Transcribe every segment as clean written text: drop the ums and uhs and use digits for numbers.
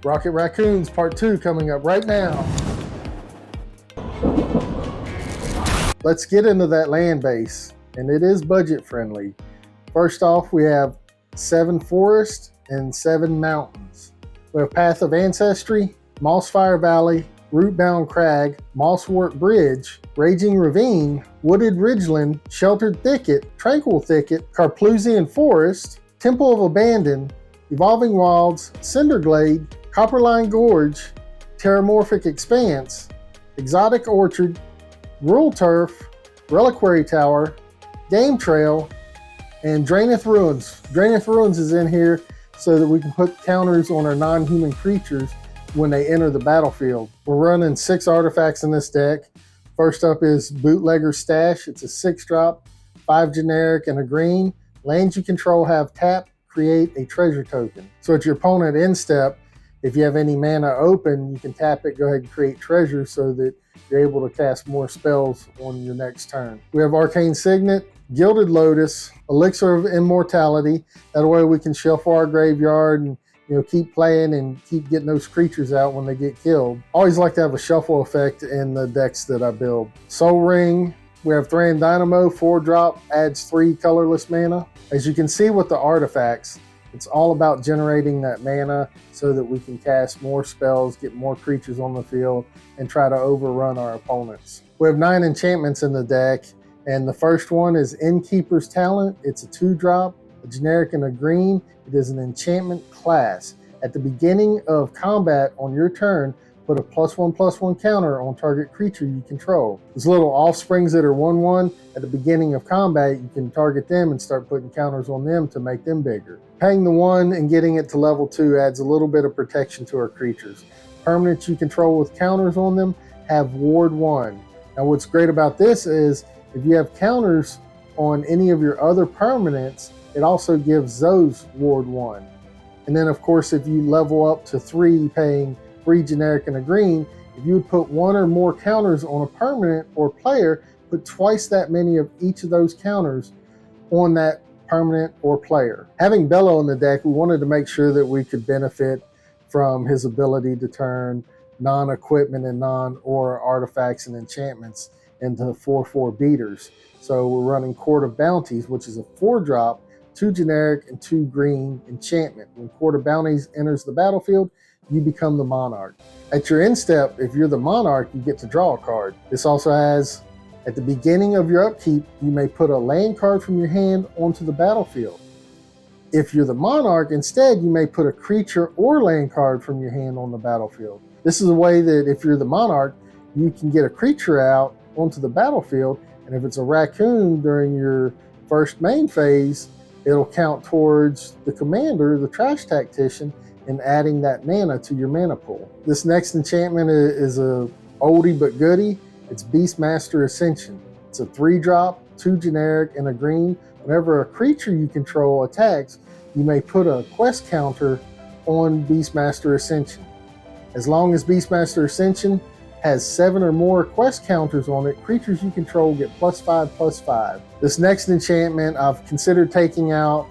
Rocket Raccoons Part 2 coming up right now. Let's get into that land base, and it is budget friendly. First off, we have 7 forests and 7 mountains. We have Path of Ancestry, Mossfire Valley, Rootbound Crag, Mosswort Bridge, Raging Ravine, Wooded Ridgeland, Sheltered Thicket, Tranquil Thicket, Carplusian Forest, Temple of Abandon, Evolving Wilds, Cinderglade, Copperline Gorge, Terramorphic Expanse, Exotic Orchard, Rural Turf, Reliquary Tower, Game Trail, and Draenith Ruins. Draenith Ruins is in here so that we can put counters on our non-human creatures when they enter the battlefield. We're running 6 artifacts in this deck. First up is Bootlegger Stash. It's a 6-drop, 5 generic, and a green. Lands you control have tap, create a treasure token. So at your opponent end step, if you have any mana open, you can tap it, go ahead and create treasure so that you're able to cast more spells on your next turn. We have Arcane Signet, Gilded Lotus, Elixir of Immortality. That way we can shuffle our graveyard and keep playing and keep getting those creatures out when they get killed. Always like to have a shuffle effect in the decks that I build. Soul Ring, we have Thran Dynamo, 4-drop, adds 3 colorless mana. As you can see with the artifacts, it's all about generating that mana so that we can cast more spells, get more creatures on the field, and try to overrun our opponents. We have 9 enchantments in the deck, and the first one is Inkeeper's Talent. It's a 2-drop, a generic and a green. It is an enchantment class. At the beginning of combat on your turn, put a +1/+1 counter on target creature you control. These little offsprings that are 1/1, at the beginning of combat, you can target them and start putting counters on them to make them bigger. Paying the 1 and getting it to level 2 adds a little bit of protection to our creatures. Permanents you control with counters on them have Ward 1. Now what's great about this is if you have counters on any of your other permanents, it also gives those Ward 1. And then of course if you level up to 3 paying 3 generic and a green, if you would put 1 or more counters on a permanent or player, put twice that many of each of those counters on that permanent or player. Having Bello in the deck, we wanted to make sure that we could benefit from his ability to turn non-equipment and non-aura artifacts and enchantments into 4/4 beaters. So we're running Court of Bounties, which is a 4-drop, 2 generic and 2 green enchantment. When Court of Bounties enters the battlefield, you become the monarch. At your end step, if you're the monarch, you get to draw a card. This also has, at the beginning of your upkeep, you may put a land card from your hand onto the battlefield. If you're the monarch, instead, you may put a creature or land card from your hand on the battlefield. This is a way that if you're the monarch, you can get a creature out onto the battlefield, and if it's a raccoon during your first main phase, it'll count towards the commander, the trash tactician, and adding that mana to your mana pool. This next enchantment is a oldie but goodie. It's Beastmaster Ascension. It's a 3-drop, 2 generic, and a green. Whenever a creature you control attacks, you may put a quest counter on Beastmaster Ascension. As long as Beastmaster Ascension has 7 or more quest counters on it, creatures you control get +5/+5. This next enchantment I've considered taking out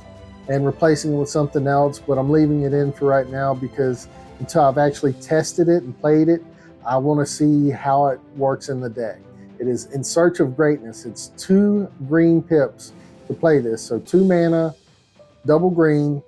and replacing it with something else, but I'm leaving it in for right now because until I've actually tested it and played it, I want to see how it works in the deck. It is In Search of Greatness. It's 2 green pips to play this. So 2 mana, double green,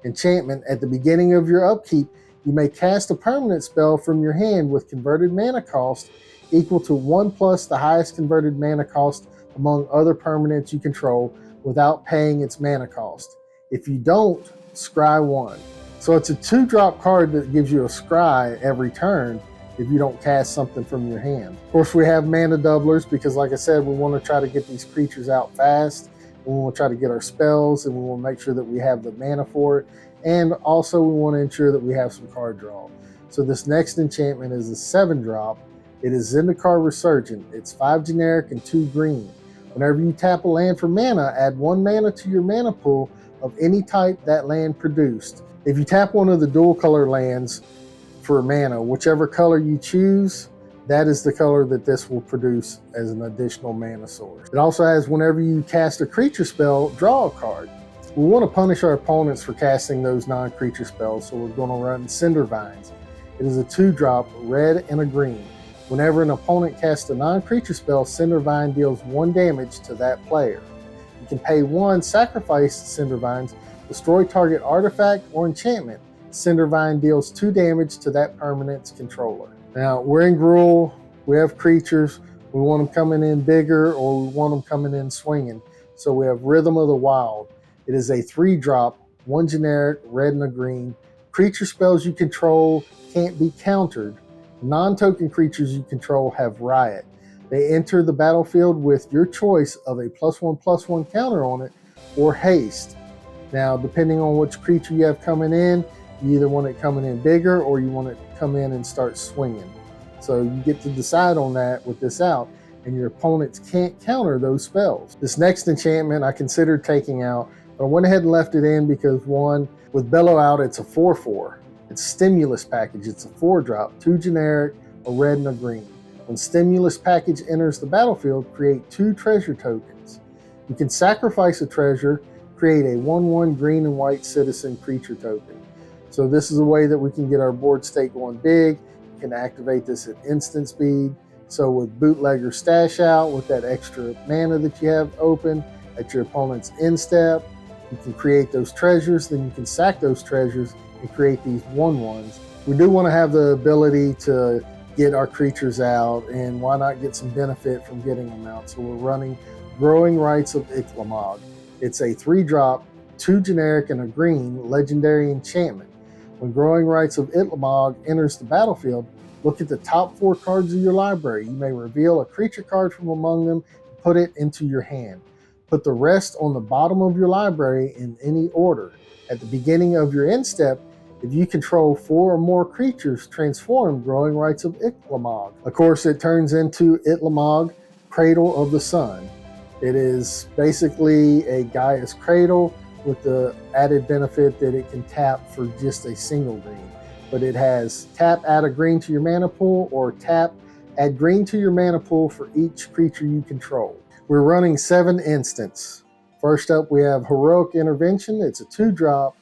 enchantment. At the beginning of your upkeep, you may cast a permanent spell from your hand with converted mana cost equal to 1+ the highest converted mana cost among other permanents you control without paying its mana cost. If you don't, scry 1. So it's a 2-drop card that gives you a scry every turn if you don't cast something from your hand. Of course, we have mana doublers because, like I said, we want to try to get these creatures out fast. We want to try to get our spells, and we want to make sure that we have the mana for it. And also, we want to ensure that we have some card draw. So this next enchantment is a 7-drop. It is Zindar Resurgence. It's 5 generic and 2 green. Whenever you tap a land for mana, add 1 mana to your mana pool of any type that land produced. If you tap one of the dual color lands for mana, whichever color you choose, that is the color that this will produce as an additional mana source. It also has whenever you cast a creature spell, draw a card. We want to punish our opponents for casting those non-creature spells, so we're going to run Cinder Vines. It is a 2-drop, red and a green. Whenever an opponent casts a non-creature spell, Cinder Vine deals 1 damage to that player. You can pay 1, sacrifice Cinder Vines, destroy target artifact or enchantment. Cinder Vine deals 2 damage to that permanent's controller. Now, we're in Gruul, we have creatures, we want them coming in bigger or we want them coming in swinging. So we have Rhythm of the Wild. It is a 3-drop, 1 generic, red and a green. Creature spells you control can't be countered. Non-token creatures you control have Riot. They enter the battlefield with your choice of a +1/+1 counter on it or haste. Now, depending on which creature you have coming in, you either want it coming in bigger or you want it to come in and start swinging. So you get to decide on that with this out, and your opponents can't counter those spells. This next enchantment I considered taking out, but I went ahead and left it in because 1, with Bellow out, it's a 4/4. It's Stimulus Package. It's a 4-drop, 2 generic, a red and a green. When Stimulus Package enters the battlefield, create 2 treasure tokens. You can sacrifice a treasure, create a 1/1 green and white citizen creature token. So this is a way that we can get our board state going big. You can activate this at instant speed. So with Bootlegger Stash Out, with that extra mana that you have open at your opponent's end step, you can create those treasures, then you can sack those treasures and create these 1/1s. We do want to have the ability to get our creatures out, and why not get some benefit from getting them out? So we're running Growing Rites of Itlimoc. It's a 3-drop, 2 generic and a green legendary enchantment. When Growing Rites of Itlimoc enters the battlefield, look at the top 4 cards of your library. You may reveal a creature card from among them and put it into your hand. Put the rest on the bottom of your library in any order. At the beginning of your end step, if you control 4 or more creatures, transform Growing Rites of Itlimoc. Of course, it turns into Itlimoc, Cradle of the Sun. It is basically a Gaia's Cradle with the added benefit that it can tap for just a single green. But it has tap, add a green to your mana pool, or tap, add green to your mana pool for each creature you control. We're running 7 instants. First up, we have Heroic Intervention. It's a 2-drop,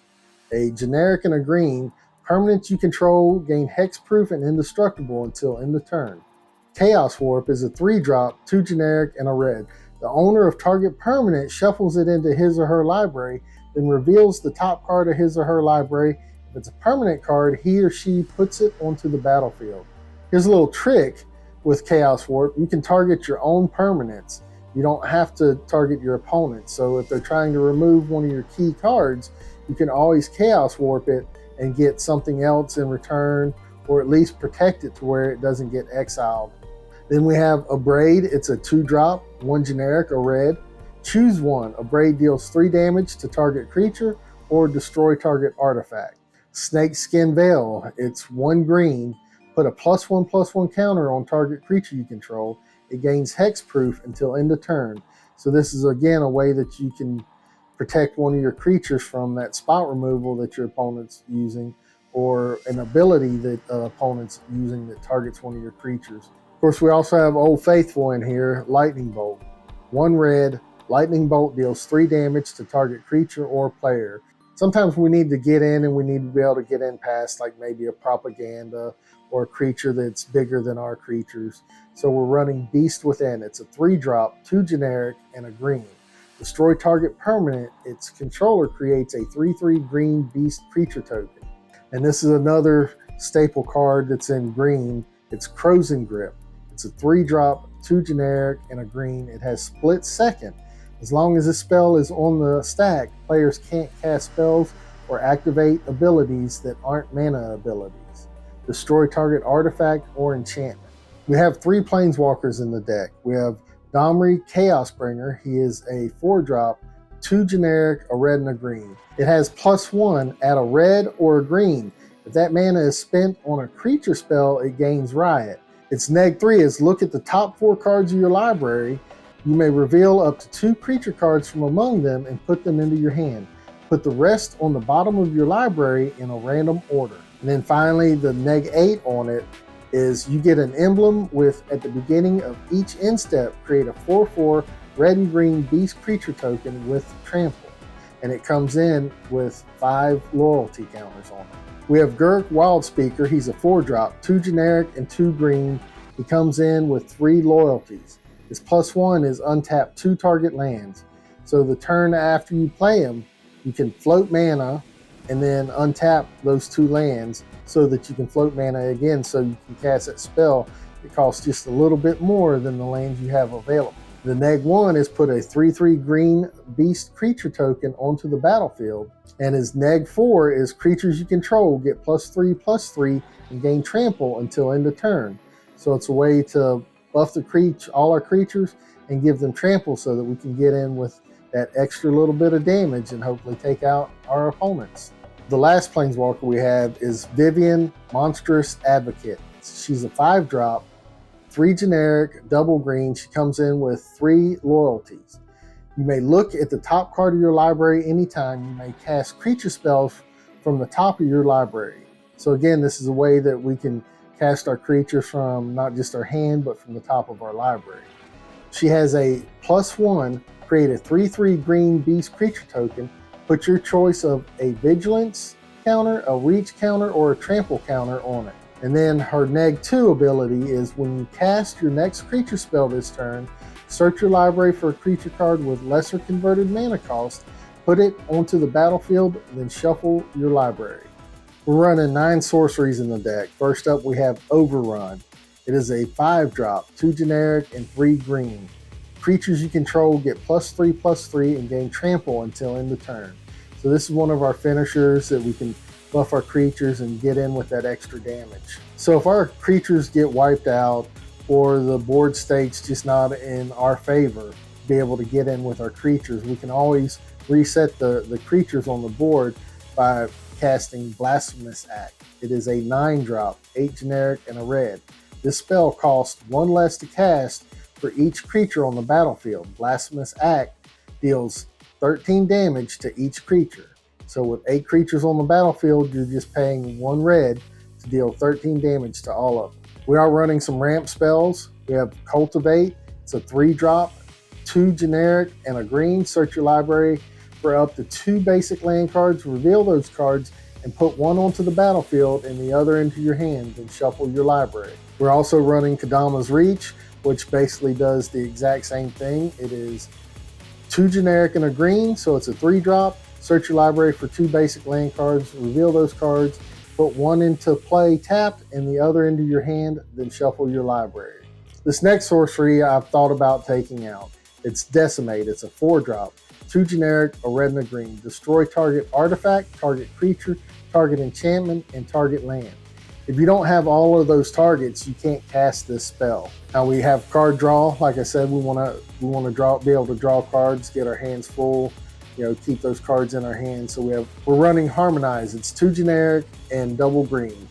a generic and a green. Permanents you control gain hexproof and indestructible until end of turn. Chaos Warp is a 3-drop, 2 generic and a red. The owner of target permanent shuffles it into his or her library, then reveals the top card of his or her library. If it's a permanent card, he or she puts it onto the battlefield. Here's a little trick with Chaos Warp. You can target your own permanents. You don't have to target your opponent. So if they're trying to remove one of your key cards, you can always Chaos Warp it and get something else in return, or at least protect it to where it doesn't get exiled. Then we have Abrade. It's a 2-drop, 1 generic, a red. Choose 1. Abrade deals 3 damage to target creature or destroy target artifact. Snakeskin Veil. It's 1 green. Put a +1/+1 counter on target creature you control. It gains hexproof until end of turn. So this is again a way that you can protect one of your creatures from that spot removal that your opponent's using, or an ability that opponent's using that targets one of your creatures. Of course, we also have Old Faithful in here, Lightning Bolt. 1 red, Lightning Bolt deals 3 damage to target creature or player. Sometimes we need to get in, and we need to be able to get in past like maybe a propaganda or a creature that's bigger than our creatures. So we're running Beast Within. It's a 3-drop, 2 generic, and a green. Destroy target permanent. Its controller creates a 3/3 green beast creature token. And this is another staple card that's in green. It's Crozen Grip. It's a 3-drop, 2 generic, and a green. It has split second. As long as this spell is on the stack, players can't cast spells or activate abilities that aren't mana abilities. Destroy target artifact or enchantment. We have 3 Planeswalkers in the deck. We have Domri Chaosbringer. He is a 4-drop, 2 generic, a red and a green. It has +1, add a red or a green. If that mana is spent on a creature spell, it gains Riot. Its neg-3 is look at the top 4 cards of your library. You may reveal up to 2 creature cards from among them and put them into your hand. Put the rest on the bottom of your library in a random order. And then finally, the neg-8 on it is you get an emblem with, at the beginning of each end step, create a 4/4 red and green beast creature token with trample. and it comes in with 5 loyalty counters on it. We have Gurk Wildspeaker. He's a 4-drop, 2 generic and 2 green. He comes in with 3 loyalties. His +1 is untap 2 target lands. So the turn after you play him, you can float mana and then untap those 2 lands so that you can float mana again so you can cast that spell. It costs just a little bit more than the lands you have available. The neg1 is put a 3/3 green beast creature token onto the battlefield, and his neg4 is creatures you control get +3/+3 and gain trample until end of turn. So it's a way to buff all our creatures and give them trample so that we can get in with that extra little bit of damage and hopefully take out our opponents. The last Planeswalker we have is Vivien, Monstrous Advocate. She's a 5-drop, 3 generic, double green. She comes in with 3 loyalties. You may look at the top card of your library anytime. You may cast creature spells from the top of your library. So again, this is a way that we can cast our creatures from not just our hand, but from the top of our library. She has a +1, create a 3/3 green beast creature token. Put your choice of a vigilance counter, a reach counter, or a trample counter on it. And then her neg2 ability is when you cast your next creature spell this turn, search your library for a creature card with lesser converted mana cost, put it onto the battlefield, and then shuffle your library. We're running 9 sorceries in the deck. First up, we have Overrun. It is a 5-drop, 2 generic, and 3 green. Creatures you control get +3/+3 and gain trample until end of turn. So this is one of our finishers that we can buff our creatures and get in with that extra damage. So if our creatures get wiped out or the board state's just not in our favor, be able to get in with our creatures, we can always reset the creatures on the board by casting Blasphemous Act. It is a 9-drop, 8 generic, and a red. This spell costs 1 less to cast for each creature on the battlefield. Blasphemous Act deals 13 damage to each creature. So with 8 creatures on the battlefield, you're just paying 1 red to deal 13 damage to all of them. We are running some ramp spells. We have Cultivate. It's a 3-drop, 2 generic, and a green. Search your library for up to 2 basic land cards. Reveal those cards and put 1 onto the battlefield and the other into your hand and shuffle your library. We're also running Kadama's Reach, which basically does the exact same thing. It is 2 generic and a green, so it's a 3-drop. Search your library for 2 basic land cards, reveal those cards, put 1 into play tapped and the other into your hand, then shuffle your library. This next sorcery I've thought about taking out. It's Decimate. It's a 4-drop, 2 generic, a red and a green. Destroy target artifact, target creature, target enchantment, and target land. If you don't have all of those targets, you can't cast this spell. Now we have card draw. Like I said, we want to be able to draw cards, get our hands full, keep those cards in our hands. So we're running Harmonize. It's 2 generic and double green.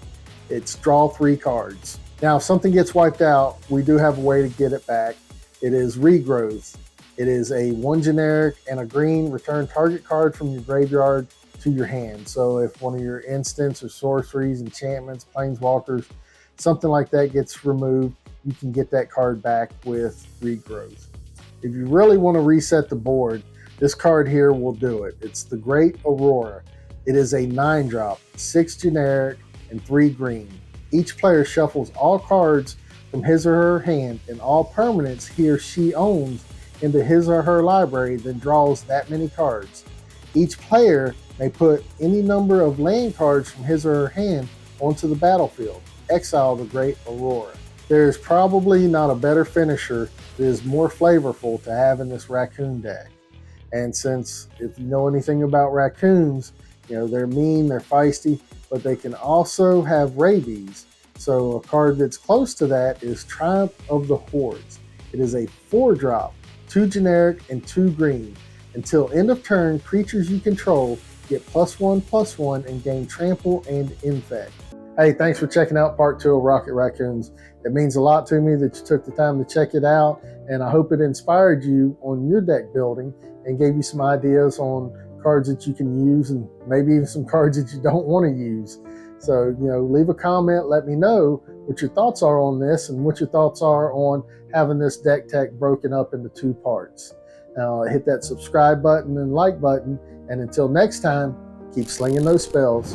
It's draw 3 cards. Now if something gets wiped out, we do have a way to get it back. It is Regrowth. It is a 1 generic and a green. Return target card from your graveyard to your hand. So if one of your instants or sorceries, enchantments, planeswalkers, something like that gets removed, you can get that card back with Regrowth. If you really want to reset the board, this card here will do it. It's the Great Aurora. It is a 9-drop, 6 generic, and 3 green. Each player shuffles all cards from his or her hand and all permanents he or she owns into his or her library, then draws that many cards. Each player may put any number of land cards from his or her hand onto the battlefield. Exile the Great Aurora. There is probably not a better finisher that is more flavorful to have in this raccoon deck. And since, if you know anything about raccoons, they're mean, they're feisty, but they can also have rabies. So a card that's close to that is Triumph of the Hordes. It is a 4-drop, 2 generic, and 2 green. Until end of turn, creatures you control get +1/+1 and gain trample and infect. Hey, thanks for checking out part 2 of Rocket Raccoons. It means a lot to me that you took the time to check it out, and I hope it inspired you on your deck building and gave you some ideas on cards that you can use and maybe even some cards that you don't want to use. So, leave a comment, let me know what your thoughts are on this and what your thoughts are on having this deck tech broken up into 2 parts. Hit that subscribe button and like button. And until next time, keep slinging those spells.